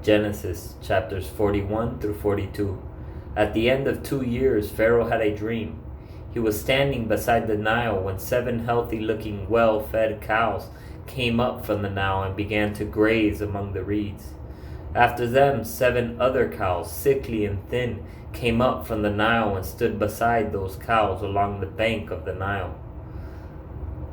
Genesis chapters 41 through 42. At the end of 2 years, Pharaoh had a dream. He was standing beside the Nile when 7 healthy-looking, well-fed cows came up from the Nile and began to graze among the reeds. After them, 7 other cows, sickly and thin, came up from the Nile and stood beside those cows along the bank of the Nile.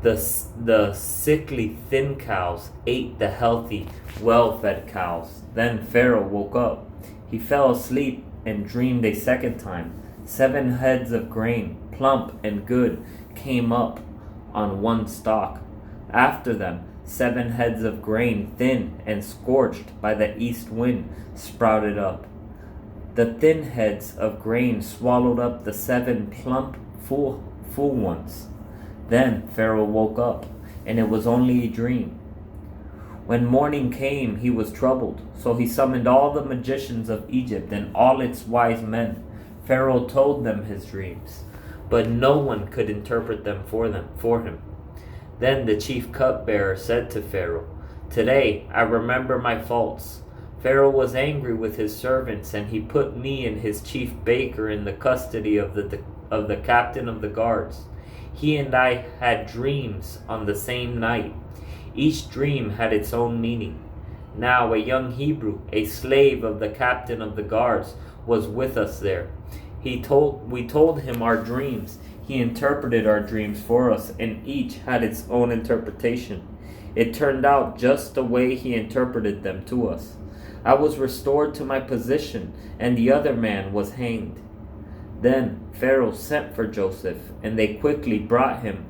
The sickly, thin cows ate the healthy, well-fed cows. Then Pharaoh woke up. He fell asleep and dreamed a second time. 7 heads of grain, plump and good, came up on one stalk. After them, 7 heads of grain, thin and scorched by the east wind, sprouted up. The thin heads of grain swallowed up the 7 plump, full ones. Then Pharaoh woke up, and it was only a dream. When morning came, he was troubled, so he summoned all the magicians of Egypt and all its wise men. Pharaoh told them his dreams, but no one could interpret them for him. Then the chief cupbearer said to Pharaoh, "Today I remember my faults." Pharaoh was angry with his servants, and he put me and his chief baker in the custody of the captain of the guards. He and I had dreams on the same night. Each dream had its own meaning. Now a young Hebrew, a slave of the captain of the guards, was with us there. We told him our dreams. He interpreted our dreams for us, and each had its own interpretation. It turned out just the way he interpreted them to us. I was restored to my position, and the other man was hanged. Then Pharaoh sent for Joseph, and they quickly brought him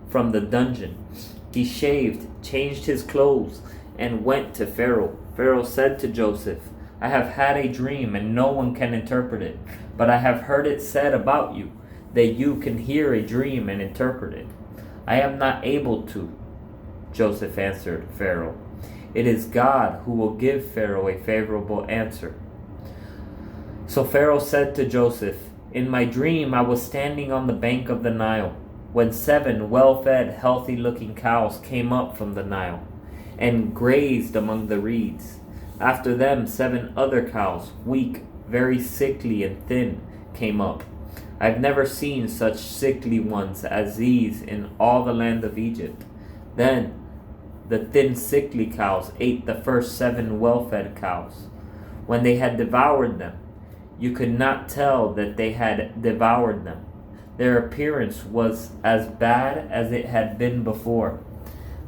from the dungeon. He shaved, changed his clothes, and went to Pharaoh. Pharaoh said to Joseph, "I have had a dream, and no one can interpret it. But I have heard it said about you, that you can hear a dream and interpret it." "I am not able to," Joseph answered Pharaoh. "It is God who will give Pharaoh a favorable answer." So Pharaoh said to Joseph, "In my dream I was standing on the bank of the Nile, when 7 well-fed, healthy-looking cows came up from the Nile, and grazed among the reeds. After them 7 other cows, weak, very sickly and thin, came up. I've never seen such sickly ones as these in all the land of Egypt. Then the thin, sickly cows ate the first 7 well-fed cows. When they had devoured them, you could not tell that they had devoured them. Their appearance was as bad as it had been before.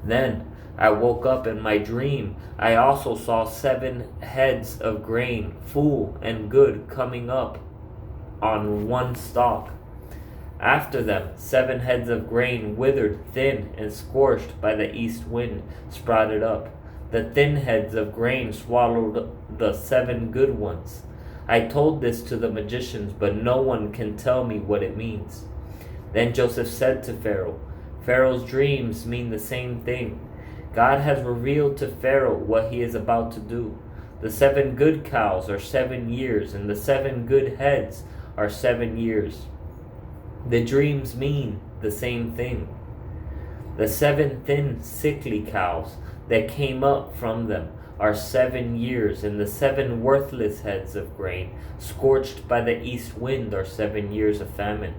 Then I woke up in my dream. I also saw 7 heads of grain, full and good, coming up on one stalk. After them, 7 heads of grain, withered, thin, and scorched by the east wind, sprouted up. The thin heads of grain swallowed the 7 good ones. I told this to the magicians, but no one can tell me what it means." Then Joseph said to Pharaoh, "Pharaoh's dreams mean the same thing. God has revealed to Pharaoh what he is about to do. The 7 good cows are 7 years, and the 7 good heads are 7 years. The dreams mean the same thing. The 7 thin, sickly cows that came up from them are 7 years, and the 7 worthless heads of grain, scorched by the east wind, are 7 years of famine.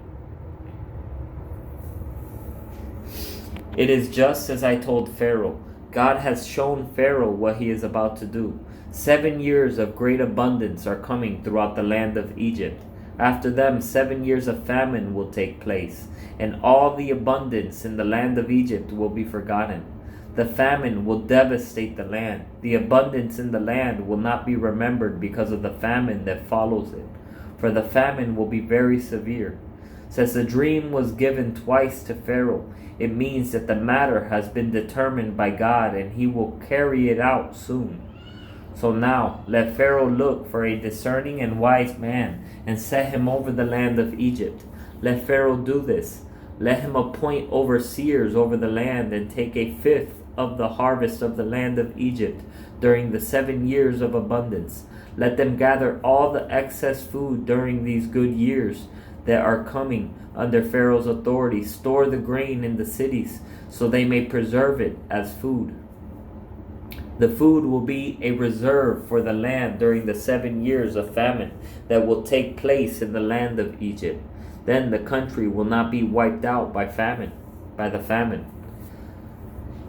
It is just as I told Pharaoh. God has shown Pharaoh what he is about to do. 7 years of great abundance are coming throughout the land of Egypt. After them, 7 years of famine will take place, and all the abundance in the land of Egypt will be forgotten. The famine will devastate the land. The abundance in the land will not be remembered because of the famine that follows it, for the famine will be very severe. Since the dream was given twice to Pharaoh, it means that the matter has been determined by God, and he will carry it out soon. So now let Pharaoh look for a discerning and wise man and set him over the land of Egypt. Let Pharaoh do this. Let him appoint overseers over the land and take 1/5 of the harvest of the land of Egypt during the 7 years of abundance. Let them gather all the excess food during these good years that are coming under Pharaoh's authority. Store the grain in the cities so they may preserve it as food. The food will be a reserve for the land during the 7 years of famine that will take place in the land of Egypt. Then the country will not be wiped out by the famine.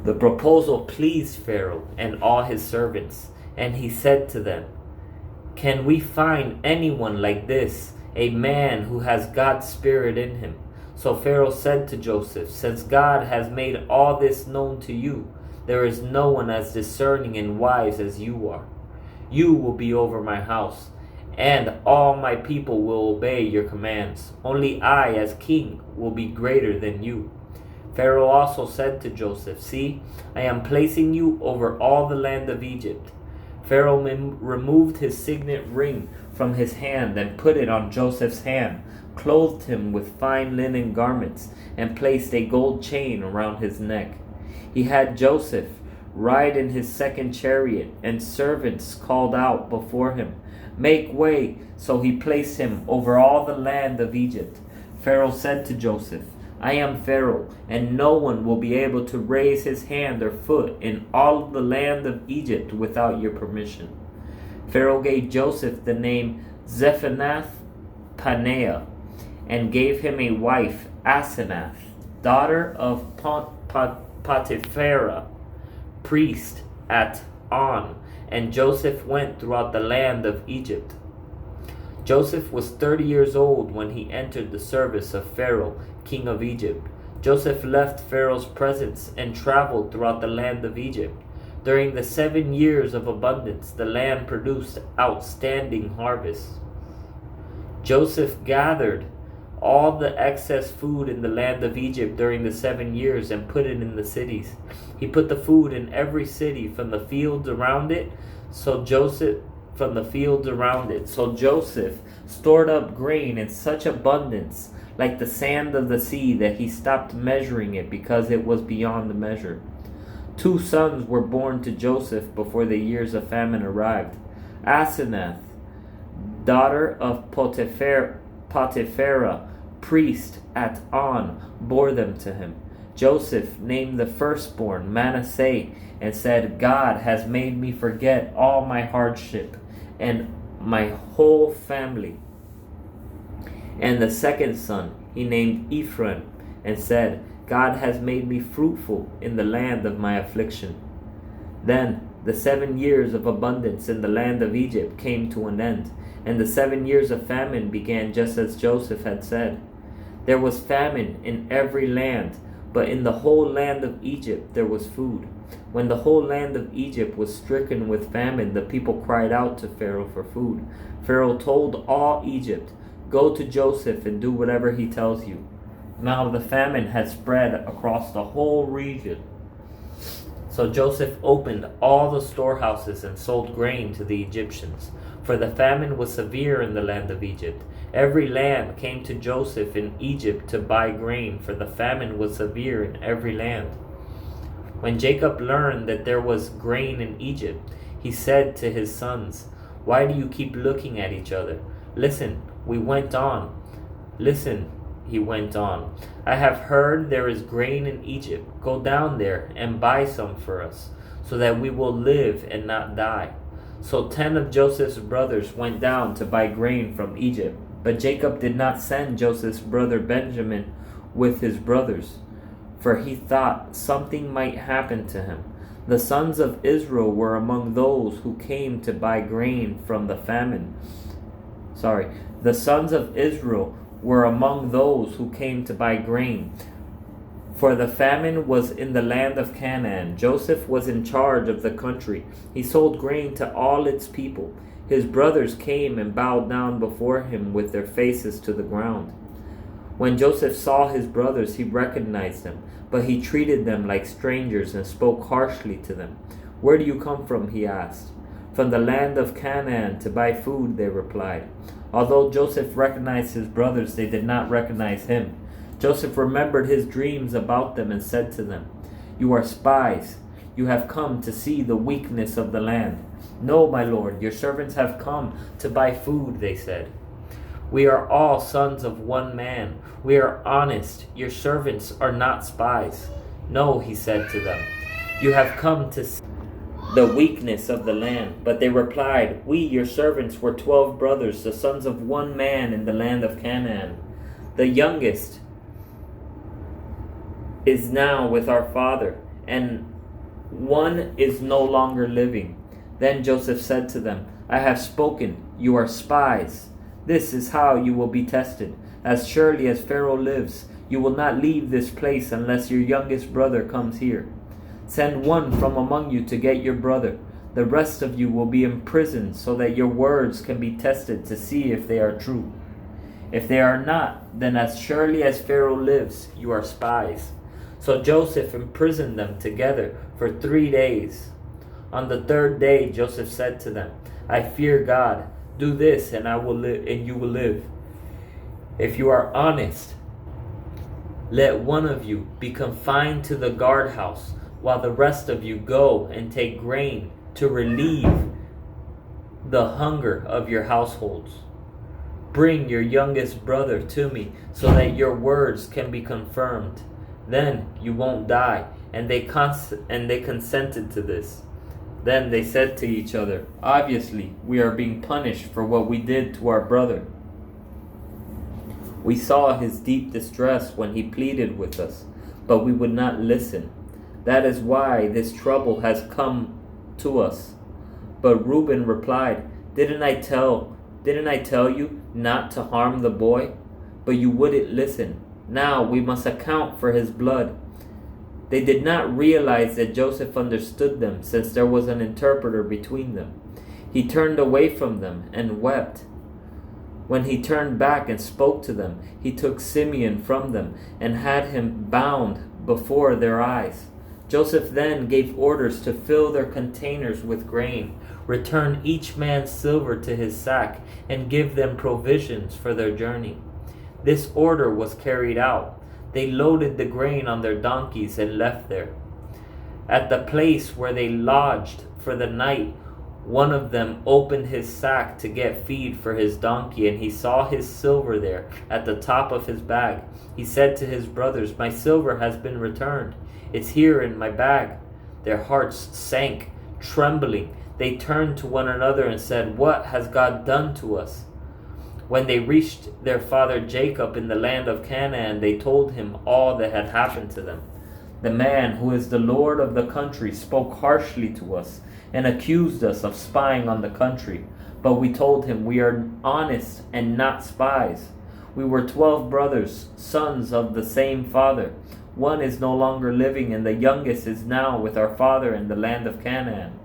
The proposal pleased Pharaoh and all his servants, and he said to them, "Can we find anyone like this, a man who has God's Spirit in him?" So Pharaoh said to Joseph, "Since God has made all this known to you, there is no one as discerning and wise as you are. You will be over my house, and all my people will obey your commands. Only I, as king, will be greater than you." Pharaoh also said to Joseph, "See, I am placing you over all the land of Egypt." Pharaoh removed his signet ring from his hand and put it on Joseph's hand, clothed him with fine linen garments, and placed a gold chain around his neck. He had Joseph ride in his second chariot, and servants called out before him, "Make way!" So he placed him over all the land of Egypt. Pharaoh said to Joseph, "I am Pharaoh, and no one will be able to raise his hand or foot in all of the land of Egypt without your permission." Pharaoh gave Joseph the name Zephanath-Paneah, and gave him a wife, Asenath, daughter of Potipharah, priest at On, and Joseph went throughout the land of Egypt. Joseph was 30 years old when he entered the service of Pharaoh, king of Egypt. Joseph left Pharaoh's presence and traveled throughout the land of Egypt. During the 7 years of abundance, the land produced outstanding harvests. Joseph gathered all the excess food in the land of Egypt during the 7 years and put it in the cities. He put the food in every city from the fields around it. So Joseph stored up grain in such abundance, like the sand of the sea, that he stopped measuring it because it was beyond the measure. 2 sons were born to Joseph before the years of famine arrived. Asenath, daughter of Potipharah, priest at On, bore them to him. Joseph named the firstborn Manasseh and said, "God has made me forget all my hardship and my whole family." And the second son he named Ephraim and said, "God has made me fruitful in the land of my affliction." Then the 7 years of abundance in the land of Egypt came to an end, and the 7 years of famine began just as Joseph had said. There was famine in every land, but in the whole land of Egypt there was food. When the whole land of Egypt was stricken with famine, the people cried out to Pharaoh for food. Pharaoh told all Egypt, "Go to Joseph and do whatever he tells you." Now the famine had spread across the whole region. So Joseph opened all the storehouses and sold grain to the Egyptians, for the famine was severe in the land of Egypt. Every land came to Joseph in Egypt to buy grain, for the famine was severe in every land. When Jacob learned that there was grain in Egypt, he said to his sons, "Why do you keep looking at each other? Listen, he went on. "I have heard there is grain in Egypt. Go down there and buy some for us, so that we will live and not die." So 10 of Joseph's brothers went down to buy grain from Egypt. But Jacob did not send Joseph's brother Benjamin with his brothers, for he thought something might happen to him. The sons of Israel were among those who came to buy grain from the famine. The sons of Israel were among those who came to buy grain, for the famine was in the land of Canaan. Joseph was in charge of the country. He sold grain to all its people. His brothers came and bowed down before him with their faces to the ground. When Joseph saw his brothers, he recognized them, but he treated them like strangers and spoke harshly to them. "Where do you come from?" he asked. "From the land of Canaan to buy food," they replied. Although Joseph recognized his brothers, they did not recognize him. Joseph remembered his dreams about them and said to them, "You are spies. You have come to see the weakness of the land." "No, my lord, your servants have come to buy food," they said. "We are all sons of one man. We are honest. Your servants are not spies." "No," he said to them. "You have come to see the weakness of the land. But they replied, We, your servants, were 12 brothers, the sons of one man in the land of Canaan. The youngest is now with our father, and one is no longer living. Then Joseph said to them, I have spoken, you are spies. This is how you will be tested. As surely as Pharaoh lives, you will not leave this place unless your youngest brother comes here. Send one from among you to get your brother. The rest of you will be imprisoned so that your words can be tested to see if they are true. If they are not, then as surely as Pharaoh lives, you are spies. So Joseph imprisoned them together for 3 days. On the 3rd day, Joseph said to them, I fear God. Do this, and I will live, and you will live. If you are honest, let one of you be confined to the guardhouse, while the rest of you go and take grain to relieve the hunger of your households. Bring your youngest brother to me, so that your words can be confirmed. Then you won't die. And they consented to this. Then they said to each other, Obviously, we are being punished for what we did to our brother. We saw his deep distress when he pleaded with us, but we would not listen. That is why this trouble has come to us. But Reuben replied, Didn't I tell you not to harm the boy? But you wouldn't listen. Now we must account for his blood. They did not realize that Joseph understood them, since there was an interpreter between them. He turned away from them and wept. When he turned back and spoke to them, he took Simeon from them and had him bound before their eyes. Joseph then gave orders to fill their containers with grain, return each man's silver to his sack, and give them provisions for their journey. This order was carried out. They loaded the grain on their donkeys and left there. At the place where they lodged for the night, one of them opened his sack to get feed for his donkey, and he saw his silver there at the top of his bag. He said to his brothers, My silver has been returned. It's here in my bag. Their hearts sank, trembling. They turned to one another and said, What has God done to us? When they reached their father Jacob in the land of Canaan, they told him all that had happened to them. The man who is the Lord of the country spoke harshly to us and accused us of spying on the country. But we told him, We are honest and not spies. We were 12 brothers, sons of the same father. One is no longer living, and the youngest is now with our father in the land of Canaan.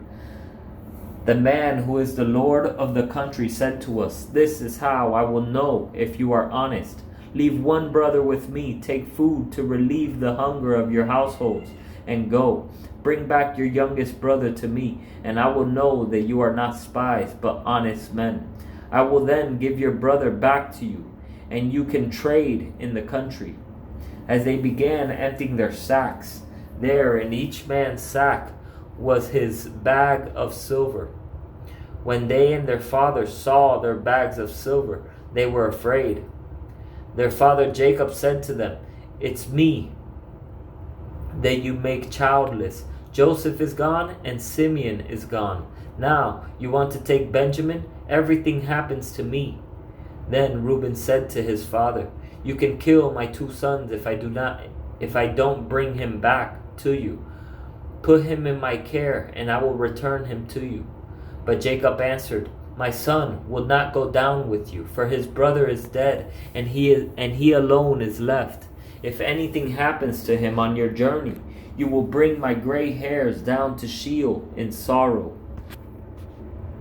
The man who is the Lord of the country said to us, This is how I will know if you are honest. Leave one brother with me, take food to relieve the hunger of your households, and go. Bring back your youngest brother to me, and I will know that you are not spies, but honest men. I will then give your brother back to you, and you can trade in the country. As they began emptying their sacks, there in each man's sack was his bag of silver. When they and their father saw their bags of silver, they were afraid. Their father Jacob said to them, It's me that you make childless. Joseph is gone and Simeon is gone. Now you want to take Benjamin? Everything happens to me. Then Reuben said to his father, You can kill my 2 sons if I don't bring him back to you. Put him in my care, and I will return him to you. But Jacob answered, My son will not go down with you, for his brother is dead, and he alone is left. If anything happens to him on your journey, you will bring my gray hairs down to Sheol in sorrow.